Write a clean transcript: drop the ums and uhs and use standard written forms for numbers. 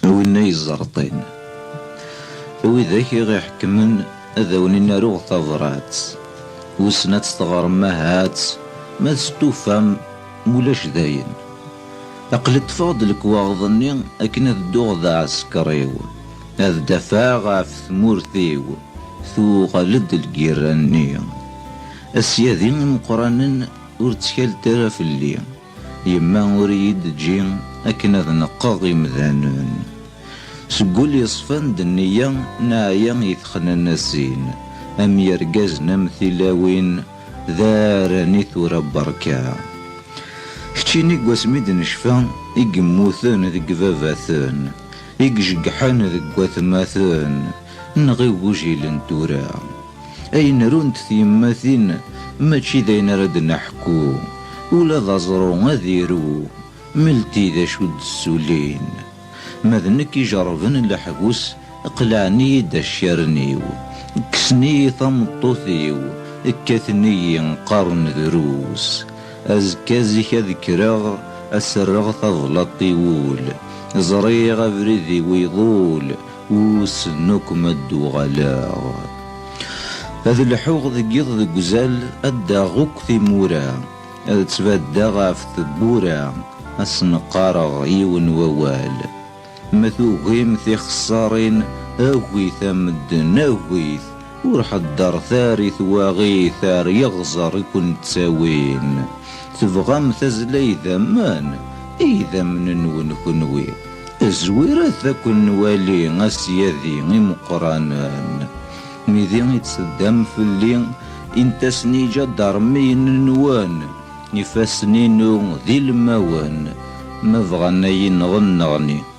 وين يزرطين وذاك غيحكمن أذاوني ناروغ تبرات وسنات تغرمهات ما تستوفام مولاش داين. أقلت فاض الكواغضني أكن الدوغ ذا عسكريو هذ دفاع غاف ثمورثيو ثو غلد الجيراني السياذين مقرانا ورتكال ترى في اللي يما وريد جين أكن ذا نقاغي مذانون سقول يصفان دنيا نايا يثخن النسين أم يرقزنا مثلاوين ذارني ثورة بركة كتشيني قواسميد نشفان يقموثن ذي قفافاثن يقجقحن ذي قواثماثن نغي وجيل تورا أين رونت ثيماثين ماشي ذين رد نحكو ولا ذازرو غذيرو ملتي ذا شود السولين ماذنك يجربن الحبوس قلعني دا الشرنيو كسني ثمطوثيو كاثني قرن دروس أزكازيك ذكراغ أسرغ تظلطي وول زريغ بريذي ويضول وسنوك مدو غلاغ هذا الحوغ ذقيض ذقزال أداغوك ثمورا تبدا غاف ثبورا أسنقارغ يون ووال مثوغيم ثي خسارين أغويث مدن أغويث ورح الدار ثارث وغيثار يغزر يكون تساوين تبغام تزلي ذمان إذا من نون كنوي الزويرة ثاكن والي غسياذي مقرانان ميذي يتصدم في اللي انت سنيجا دارمين نوان نفاسنينو ذي الموان ما بغانا ينغنغني